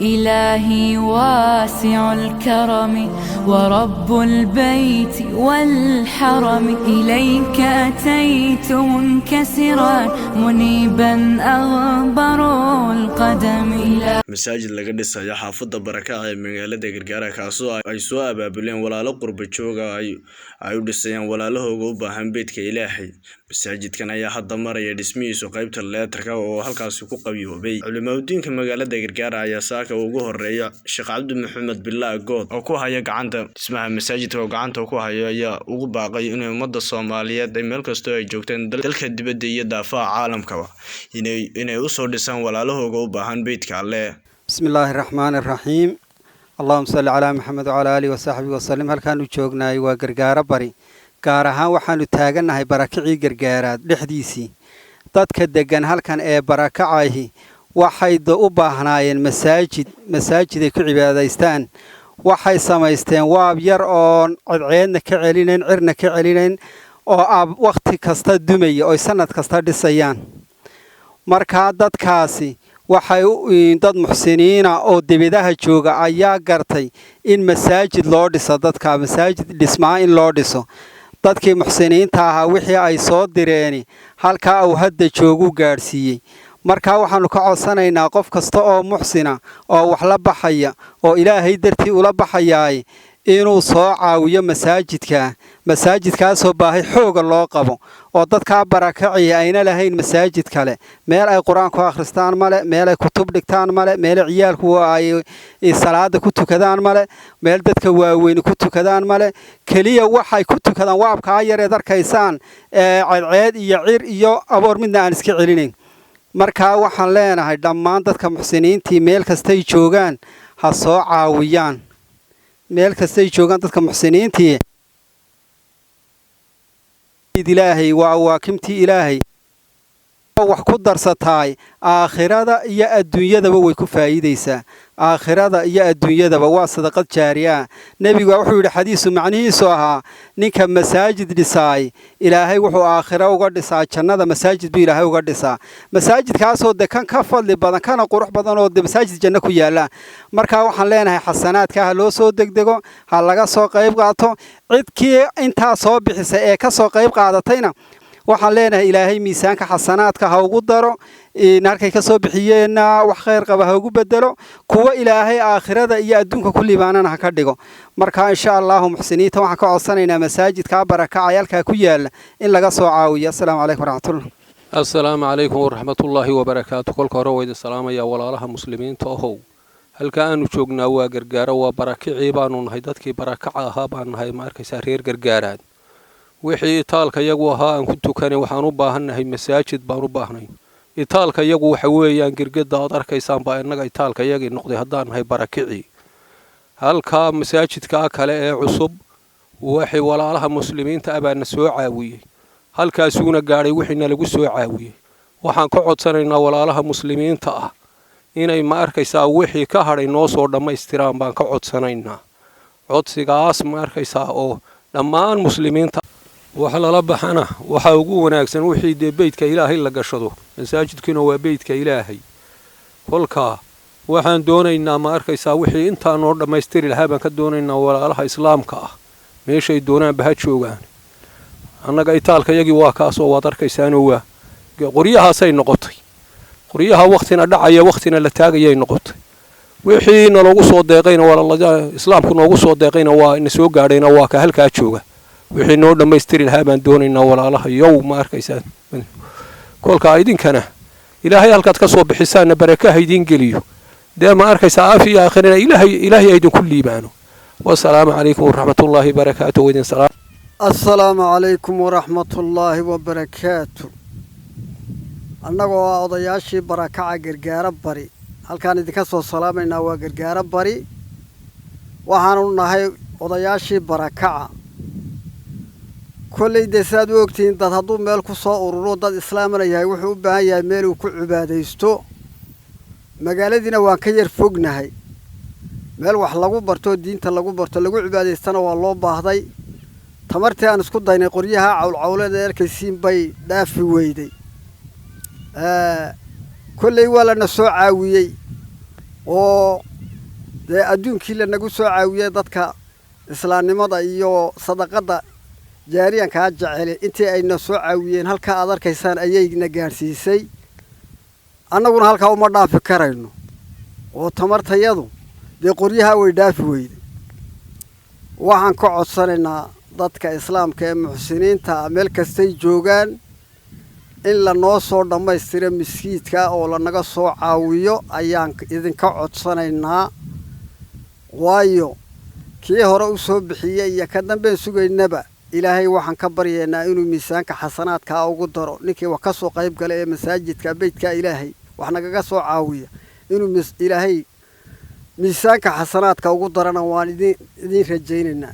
إلهي واسع الكرم ورب البيت والحرم إليك أتيت منكسرا منيبا أغبر القدم. مساجد laga dhisayo xaafada Barakac ee magaalada Gargaara kaasoo ay soo abaabuleen walaalo qurba jooga ay u dhisayaan walaalahooda u baahan beedka Ilaahay. Masaajidkan ayaa hadda maraya dhismihiisa qaybta leetarka oo halkaas ku qabiyoobay. Culimada magaalada Gargaara ayaa saaka ugu horeeya Sheekh Cabdi Maxamed Billaah Good oo ku haya gacanta dhismaha masaajidka oo gacanta ku haya ayaa ugu baaqay in ummadda Soomaaliyeed ay meel kasta ay joogtaan dalka dibadda iyo daafaha caalamka inay u soo dhisaan walaalahooda u baahan beedka Alle. بسم الله الرحمن الرحيم اللهم صل على محمد وعلى آله وصحبه وسلم هل كانوا جوجناي وغرغارة بري gaarahaan waxaanu taaganahay barakicii gargaaraad dhexdiisii dadka degan halkan ee barakacayhi waxay u baahnaayeen masaajid ay ku cibaadaystaan waxay samaysteen waab yar oo cadceedna ka celinayn cirna ka celinayn oo waqti kasta dumaya oo sanad kasta dhisayaan marka dadkaasi waxay dad muxsiniina oo dibadaha jooga ayaa gartay in masaajid loo dhiso dadka masaajid dhismaa in loo dhiso dadkii muxsiniinta ahaa wixii ay soo direen halka uu hadda joogu gaarsiiyay marka waxaanu ka codsanaynaa qof kasta oo muxsina oo wax la baxaya oo Ilaahay dartii ula baxayay inuu soo caawiyo masaajidkaasoo baahi xoog loo qabo oo dadka barakacay ayna lahayn masaajid kale meel ay quraan ku akhristaan male meel ay kutub dhigtaan male meel ciyaalku ay salaada ku tukadaan male meel dadka waaweyn ku tukadaan male kaliya waxay ku tukadaan waabka yar ee darkaysaan cadceed iyo cir iyo aboor midna aan iska celinayn marka waxaan leenahay dhammaan dadka muxsiniintii meel kasta ay joogaan ha soo caawiyaan meel kasta ay joogaan dadka muxsiniintii Ilaahay waa kimti Ilaahay wax ku darsataay aakhirada iyo adduunyadaba way ku faa'iideysaa aakhirada iyo adduunyadaba waa sadaqad jaariya nabigu wuxuu yiri xadiisu macnihiisu ahaa ninka masaajid dhisaay Ilaahay wuxuu aakhira uga dhisaa jannada masaajid bi Ilaahay uga dhisaa masaajidkaasoo dekan ka fadli badan kana qurux badan oo masaajid janno ku yaala marka waxaan leenahay xasanaadka loo soo degdego ha laga soo qayb qaato cidkii inta soo bixisay ee ka soo qayb qaadatayna waxaan leenahay Ilaahay miisaanka xasanaadka ha ugu daro narkay ka soo bixiyeen wax khayr qaba ha ugu bedelo kuwa Ilaahay aakhirada iyo adduunka ku liibaanana ha ka dhigo marka insha Allah muxsiniinta waxaan ka codsanaynaa masaajidka barakacayalka ku yaala in laga soo caawiyo assalaamu alaykum waraxmatullaahi wabarakaatuh kolka hore wayda salaamaya walaalaha muslimiinta oo halka aanu joognaa waa Gargaara waa barakicii baanu nahay dadkii barakaca ahaa baan nahay ma arkaysaa reer Gargaaraad wixii itaalka iyagu ahaa aan ku tukanay waxaan u baahanahay masaajid baan u baahnay itaalka iyagu waxa weeyaan girgada aad arkaysaan baa inaga itaalka iyagii noqday haddaan nahay barakicii halka masaajidka kale ee cusub waxay walaalaha muslimiinta abaana soo caawiyay halkaasuna gaaray wixina lagu soo caawiyay waxaan ka codsanaynaa walaalaha muslimiinta ah inay ma arkaysaa wixii ka hadhay noo soo dhamaystiraan baan ka codsanaynaa codsigaas ma arkaysaa oo dhammaan muslimiinta waxa la baxana waxa ugu wanaagsan wixii beedka Ilaahay la gashado masaajidkuna waa beedka Ilaahay kolka waxaan doonaynaa ma arkaysaa wixii inta noo dhamaystiri lahaa baan ka doonaynaa walaalaha islaamka ah meeshay doonaan baha joogaan annaga itaalka yagii waa kaas oo waad arkaysaan waa qoryahaasay noqotay qoryaha waqtina dhacaya waqtina la taagayay noqotay wixii nalagu soo deeqayna walaalaha islaamku noogu soo deeqayna waa in soo gaadhayna waa ka halka jooga wixii noo dhamaystiri lahaa baan doonaynaa walaalaha yow ma arkaysaan kolka idinkana Ilaahay halkaad ka soo bixisaan barakaha idin geliyo dee ma arkaysaa aafiya aakhirina Ilaahay idin ku liibaano wassalaamu alaykum waraxmatullaahi wabarakaatuh wadin salaam assalaamu alaykum waraxmatullaahi wabarakaatuh annagoo odayaashii barakaca Gargaara bari halkaan idinka soo salaamayna waa Gargaara bari waxaanu nahay odayaashii barakaca كل دساد وقتين دad haduu meel ku soo ururo dad islaamana yahay wuxuu u baahan yahay meel uu ku cibaadeysto magaaladina waan ka yar fognahay meel wax lagu barto diinta lagu barto lagu cibaadaystana waa loo baahday tamartii aan isku daynay qoryaha cawlcawlada erkaysiin bay dhaafi weyday kullay wala na soo caawiyay oo dee adduunkii lanagu soo caawiyey dadka islaamnimada iyo sadaqada jaariyankaa jecel intii ayna soo caawiyeen halkaa aad arkaysaan ayayna gaadhsiisay annaguna halkaa uma dhaafi karayno oo tamartayadu dee qoryaha way dhaafi weyday waxaan ka codsanaynaa dadka islaamka ee muxsiniinta meel kastay joogaan in lanoo soo dhammaystiro miskiidka oo lanaga soo caawiyo ayaan idinka codsanaynaa waayo kii hore u soo bixiyey iyo ka dambeen sugaynaba ilaahay waxaan ka baryaynaa inuu miisaanka xasanaadkaa ugu daro ninkii wax ka soo qayb gala ee masaajidka beydka ilaahay wax nagaga soo caawiya inuu ilaahay miisaanka xasanaadka ugu darana waan idin rajaynaynaa